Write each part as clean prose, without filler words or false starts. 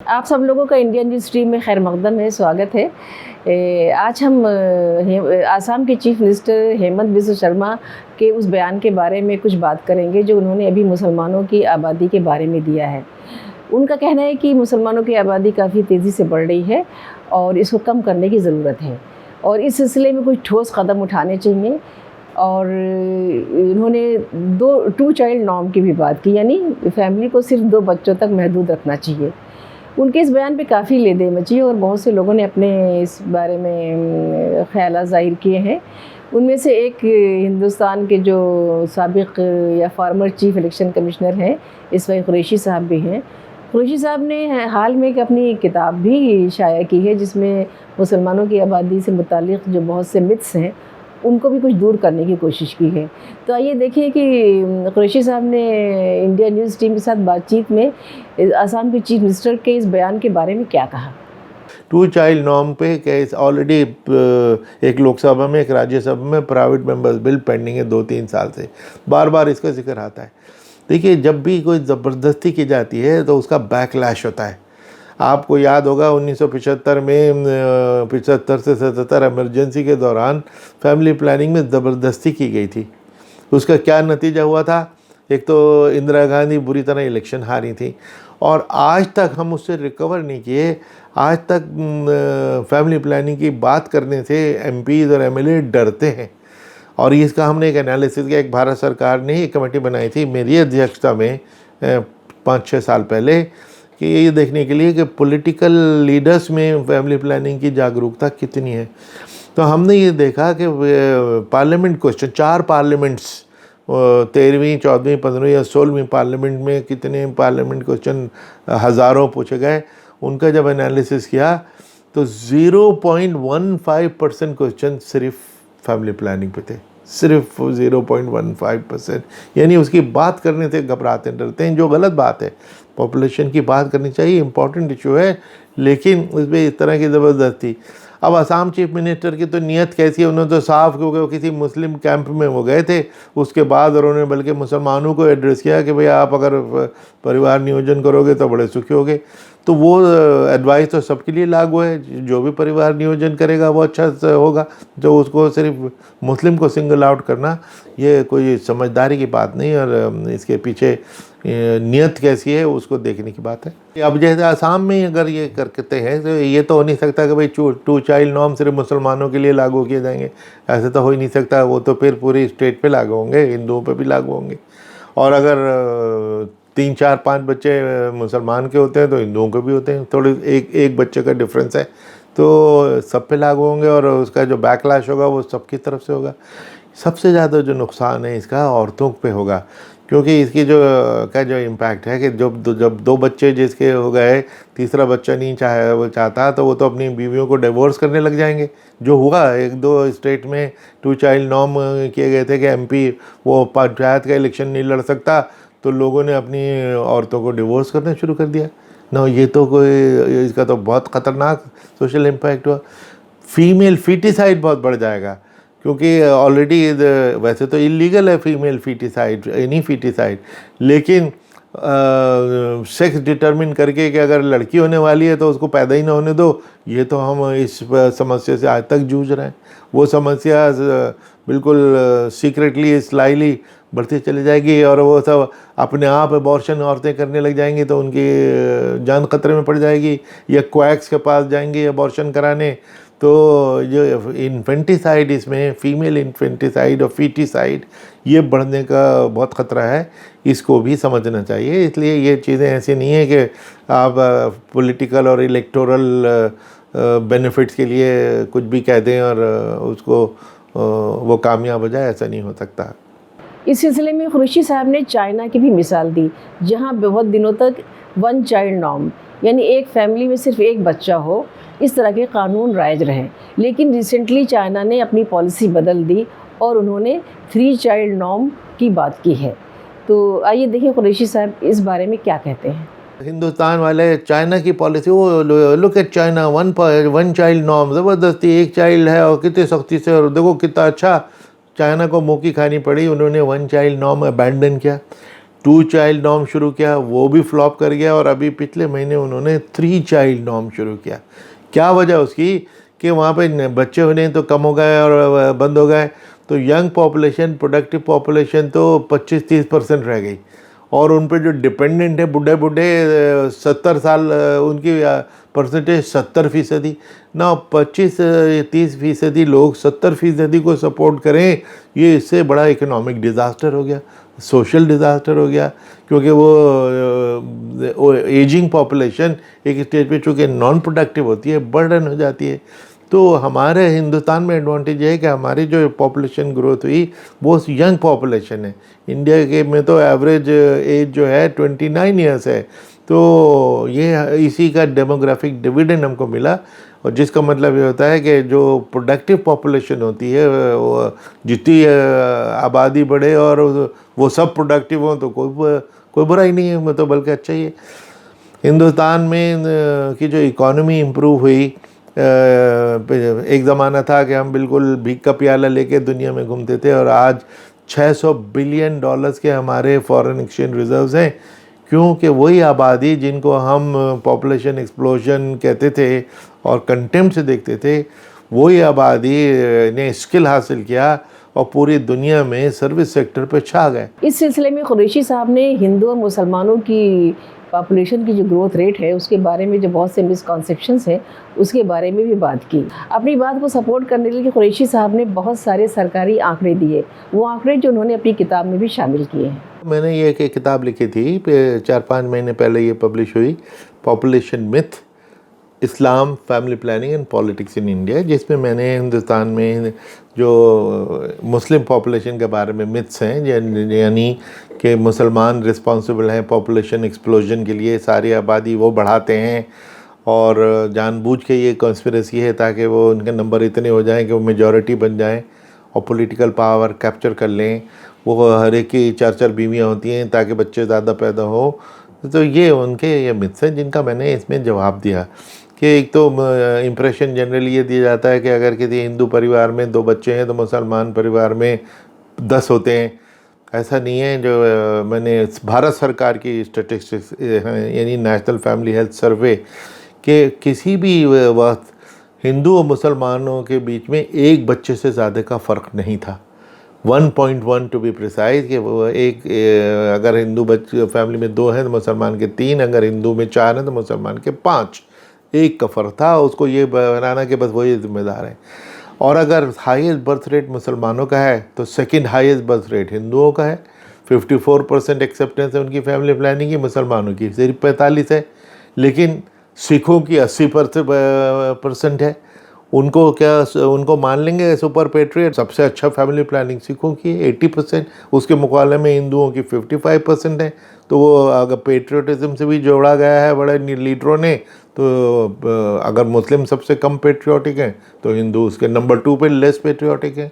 आप सब लोगों का इंडियन न्यूज़ स्ट्रीम में खैर मकदम है, स्वागत है। आज हम आसाम के चीफ मिनिस्टर हेमंत बिस्वा शर्मा के उस बयान के बारे में कुछ बात करेंगे जो उन्होंने अभी मुसलमानों की आबादी के बारे में दिया है। उनका कहना है कि मुसलमानों की आबादी काफ़ी तेज़ी से बढ़ रही है और इसको कम करने की ज़रूरत है और इस सिलसिले में कुछ ठोस कदम उठाने चाहिए। और उन्होंने टू चाइल्ड नॉर्म की भी बात की, यानी फैमिली को सिर्फ 2 बच्चों तक महदूद रखना चाहिए। उनके इस बयान पे काफ़ी लेदे मची और बहुत से लोगों ने अपने इस बारे में ख़यालात ज़ाहिर किए हैं। उनमें से एक हिंदुस्तान के जो साबिक़ या फॉर्मर चीफ़ इलेक्शन कमिश्नर हैं, इस वक्त कुरैशी साहब भी हैं। कुरैशी साहब ने हाल में एक अपनी किताब भी शाया की है जिसमें मुसलमानों की आबादी से मुताल्लिक़ जो बहुत से मिथ्स हैं उनको भी कुछ दूर करने की कोशिश की है। तो आइए देखिए कि कुरैशी साहब ने इंडिया न्यूज़ टीम के साथ बातचीत में आसाम के चीफ मिनिस्टर के इस बयान के बारे में क्या कहा। टू चाइल्ड नॉर्म पे केस ऑलरेडी एक लोकसभा में एक राज्यसभा में प्राइवेट मेंबर्स बिल पेंडिंग है 2-3 साल से, बार बार इसका जिक्र आता है। देखिए, जब भी कोई ज़बरदस्ती की जाती है तो उसका बैकलैश होता है। आपको याद होगा 1975 में 75 से 77 इमरजेंसी के दौरान फैमिली प्लानिंग में ज़बरदस्ती की गई थी। उसका क्या नतीजा हुआ था? एक तो इंदिरा गांधी बुरी तरह इलेक्शन हारी थी और आज तक हम उससे रिकवर नहीं किए। आज तक फैमिली प्लानिंग की बात करने से एमपीज़ और एमएलए डरते हैं और इसका हमने एक एनालिसिस किया। एक भारत सरकार ने एक कमेटी बनाई थी मेरी अध्यक्षता में 5-6 साल पहले कि ये देखने के लिए कि पॉलिटिकल लीडर्स में फैमिली प्लानिंग की जागरूकता कितनी है। तो हमने ये देखा कि पार्लियामेंट क्वेश्चन 4 पार्लियामेंट्स 13वीं, 14वीं, 15वीं या 16वीं पार्लियामेंट में कितने पार्लियामेंट क्वेश्चन हज़ारों पूछे गए। उनका जब एनालिसिस किया तो 0.15% क्वेश्चन सिर्फ फैमिली प्लानिंग पे थे, सिर्फ 0.15%। यानी उसकी बात करने से घबराते डरते हैं, जो गलत बात है। पॉपुलेशन की बात करनी चाहिए, इम्पॉर्टेंट इशू है, लेकिन उसमें इस तरह की ज़बरदस्ती। अब असम चीफ मिनिस्टर की तो नीयत कैसी है, उन्होंने तो साफ, क्योंकि वो किसी मुस्लिम कैंप में वो गए थे, उसके बाद उन्होंने बल्कि मुसलमानों को एड्रेस किया कि भाई आप अगर परिवार नियोजन करोगे तो बड़े सुखी होगे। तो वो एडवाइस तो सबके लिए लागू है, जो भी परिवार नियोजन करेगा वो अच्छा होगा। जो उसको सिर्फ मुस्लिम को सिंगल आउट करना ये कोई समझदारी की बात नहीं, और इसके पीछे नियत कैसी है उसको देखने की बात है। अब जैसे आसाम में अगर ये करते हैं तो ये तो हो नहीं सकता कि भाई टू चाइल्ड नॉर्म सिर्फ मुसलमानों के लिए लागू किए जाएंगे, ऐसे तो हो ही नहीं सकता। वो तो फिर पूरी स्टेट पे लागू होंगे, हिंदुओं पे भी लागू होंगे। और अगर 3, 4, 5 बच्चे मुसलमान के होते हैं तो हिंदुओं के भी होते हैं, थोड़े एक बच्चे का डिफरेंस है, तो सब पे लागू होंगे और उसका जो बैकलैश होगा वो सबकी तरफ से होगा। सबसे ज़्यादा जो नुकसान है इसका औरतों पे होगा, क्योंकि इसकी जो इम्पैक्ट है कि जब 2 बच्चे जिसके हो गए, तीसरा बच्चा नहीं चाहता तो वो तो अपनी बीवियों को डिवोर्स करने लग जाएंगे। जो हुआ 1-2 स्टेट में टू चाइल्ड नॉर्म किए गए थे कि एमपी वो पंचायत का इलेक्शन नहीं लड़ सकता, तो लोगों ने अपनी औरतों को डिवोर्स करना शुरू कर दिया ना। ये तो कोई, इसका तो बहुत ख़तरनाक सोशल इम्पैक्ट हुआ। फीमेल फीटिसाइड बहुत बढ़ जाएगा, क्योंकि ऑलरेडी वैसे तो इलीगल है फीमेल फीटिसाइड, एनी फीटिसाइड, लेकिन सेक्स डिटरमिन करके कि अगर लड़की होने वाली है तो उसको पैदा ही ना होने दो, ये तो हम इस समस्या से आज तक जूझ रहे हैं। वो समस्या बिल्कुल सीक्रेटली स्लाइली बढ़ती चली जाएगी और वो सब अपने आप अबॉर्शन औरतें करने लग जाएंगी तो उनकी जान खतरे में पड़ जाएगी, या क्वैक्स के पास जाएंगी अबॉर्शन कराने। तो जो इन्फेंटिसाइड, इसमें फीमेल इन्फेंटिसाइड और फीटिसाइड, ये बढ़ने का बहुत ख़तरा है, इसको भी समझना चाहिए। इसलिए ये चीज़ें ऐसी नहीं है कि आप पॉलिटिकल और इलेक्टोरल बेनिफिट्स के लिए कुछ भी कह दें और उसको वो कामयाब हो जाए, ऐसा नहीं हो सकता। इस सिलसिले में कुरैशी साहब ने चाइना की भी मिसाल दी, जहां बहुत दिनों तक 1 चाइल्ड नॉर्म, यानी एक फैमिली में सिर्फ एक बच्चा हो, इस तरह के कानून राइज रहे। लेकिन रिसेंटली चाइना ने अपनी पॉलिसी बदल दी और उन्होंने 3 चाइल्ड नॉर्म की बात की है। तो आइए देखिए कुरैशी साहब इस बारे में क्या कहते हैं। हिंदुस्तान वाले चाइना की पॉलिसी, वो look at China, 1 child norm, ज़बरदस्ती एक चाइल्ड है और कितनी सख्ती से, और देखो कितना अच्छा चाइना को मुँह की खानी पड़ी, उन्होंने 1 चाइल्ड नॉर्म अबैंडन किया। 2 चाइल्ड नॉर्म शुरू किया, वो भी फ्लॉप कर गया, और अभी पिछले महीने उन्होंने 3 चाइल्ड नॉर्म शुरू किया। क्या वजह उसकी कि वहाँ पे बच्चे होने तो कम हो गए और बंद हो गए, तो यंग पॉपुलेशन, प्रोडक्टिव पॉपुलेशन तो 25-30% रह गई, और उन पे जो डिपेंडेंट है बूढ़े बूढ़े 70 साल, उनकी परसेंटेज 70%। ना 25-30% लोग 70% को सपोर्ट करें, ये इससे बड़ा इकोनॉमिक डिज़ास्टर हो गया, सोशल डिज़ास्टर हो गया, क्योंकि वो एजिंग पॉपुलेशन एक स्टेज पे चूँकि नॉन प्रोडक्टिव होती है, बर्डन हो जाती है। तो हमारे हिंदुस्तान में एडवांटेज है कि हमारी जो पॉपुलेशन ग्रोथ हुई वो यंग पॉपुलेशन है। इंडिया के में तो एवरेज एज जो है 29 ईयर्स है, तो ये इसी का डेमोग्राफिक डिविडेंड हमको मिला, और जिसका मतलब ये होता है कि जो प्रोडक्टिव पॉपुलेशन होती है, वो जितनी आबादी बढ़े और वो सब प्रोडक्टिव हो तो कोई बुरा ही नहीं है, तो बल्कि अच्छा ही है। हिंदुस्तान में की जो इकॉनमी इम्प्रूव हुई, एक ज़माना था कि हम बिल्कुल भीख का प्याला लेके दुनिया में घूमते थे, और आज $600 बिलियन के हमारे फॉरेन एक्सचेंज रिजर्व्स हैं, क्योंकि वही आबादी जिनको हम पॉपुलेशन एक्सप्लोजन कहते थे और कंटेम्प्ट से देखते थे, वही आबादी ने स्किल हासिल किया और पूरी दुनिया में सर्विस सेक्टर पे छा गए। इस सिलसिले में कुरैशी साहब ने हिंदू और मुसलमानों की पॉपुलेशन की जो ग्रोथ रेट है उसके बारे में जो बहुत से मिसकॉन्सेप्शंस हैं उसके बारे में भी बात की। अपनी बात को सपोर्ट करने के लिए कुरैशी साहब ने बहुत सारे सरकारी आंकड़े दिए, वो आंकड़े जो उन्होंने अपनी किताब में भी शामिल किए हैं। मैंने ये एक किताब लिखी थी 4-5 महीने पहले, ये पब्लिश हुई, population myth, Islam, family planning and politics in India, जिसमें मैंने हिंदुस्तान में जो मुस्लिम पॉपुलेशन के बारे में मिथ्स हैं, यानी कि मुसलमान रिस्पॉन्सिबल हैं पॉपुलेशन एक्सप्लोजन के लिए, सारी आबादी वो बढ़ाते हैं, और जानबूझ के ये कॉन्स्पिरेसी है ताकि वो उनके नंबर इतने हो जाएं कि वो मेजॉरिटी बन जाएं और पॉलिटिकल पावर कैप्चर कर लें। वो हर एक की 4-4 बीवियाँ होती हैं ताकि बच्चे ज़्यादा पैदा हो। तो ये उनके ये मिथ्स हैं जिनका मैंने इसमें जवाब दिया कि एक तो इम्प्रेशन जनरली ये दिया जाता है कि अगर किसी हिंदू परिवार में 2 बच्चे हैं तो मुसलमान परिवार में 10 होते हैं। ऐसा नहीं है। जो मैंने भारत सरकार की स्टैटिस्टिक्स यानी नेशनल फैमिली हेल्थ सर्वे के किसी भी वक्त हिंदू और मुसलमानों के बीच में एक बच्चे से ज़्यादा का फ़र्क नहीं था, 1.1 टू बी प्रिसाइज। कि वो एक अगर हिंदू बच्चे फैमिली में 2 हैं तो मुसलमान के 3, अगर हिंदू में 4 हैं तो मुसलमान के 5, एक का फ़र्क था। उसको ये बनाना कि बस वही जिम्मेदार है। और अगर हाईएस्ट बर्थ रेट मुसलमानों का है तो सेकंड हाईएस्ट बर्थ रेट हिंदुओं का है। 54% एक्सेप्टेंस है उनकी फैमिली प्लानिंग की, मुसलमानों की सिर्फ 45 है। लेकिन सिखों की 80% है। उनको मान लेंगे सुपर पेट्रियट। सबसे अच्छा फैमिली प्लानिंग सिखों की है 80%, उसके मुकाबले में हिंदुओं की 55% है। तो वो अगर पेट्रियोटिज्म से भी जोड़ा गया है बड़े लीडरों ने, तो अगर मुस्लिम सबसे कम पेट्रियोटिक हैं तो हिंदू उसके नंबर 2 पे लेस पेट्रियोटिक है।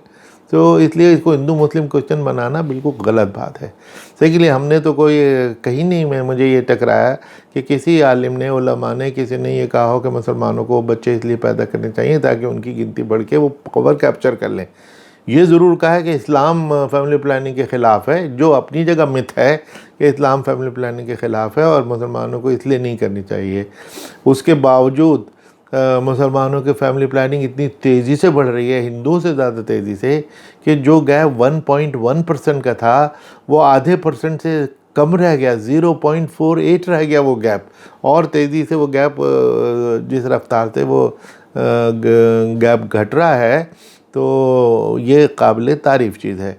तो इसलिए इसको हिंदू मुस्लिम क्वेश्चन बनाना बिल्कुल गलत बात है। सही लिए हमने तो कोई कहीं नहीं मुझे ये टकराया कि किसी आलिम ने, उलमा ने, किसी ने ये कहा हो कि मुसलमानों को बच्चे इसलिए पैदा करने चाहिए ताकि उनकी गिनती बढ़ के वो कवर कैप्चर कर लें। ये ज़रूर कहा है कि इस्लाम फैमिली प्लानिंग के ख़िलाफ़ है, जो अपनी जगह मिथ है कि इस्लाम फैमिली प्लानिंग के ख़िलाफ़ है और मुसलमानों को इसलिए नहीं करनी चाहिए। उसके बावजूद मुसलमानों की फैमिली प्लानिंग इतनी तेज़ी से बढ़ रही है, हिंदुओं से ज़्यादा तेज़ी से, कि जो गैप 1.1% का था वो आधे % से कम रह गया, 0.48 रह गया वो गैप। और तेज़ी से वो गैप जिस रफ्तार से वो गैप घट रहा है, तो ये काबिल तारीफ़ चीज़ है।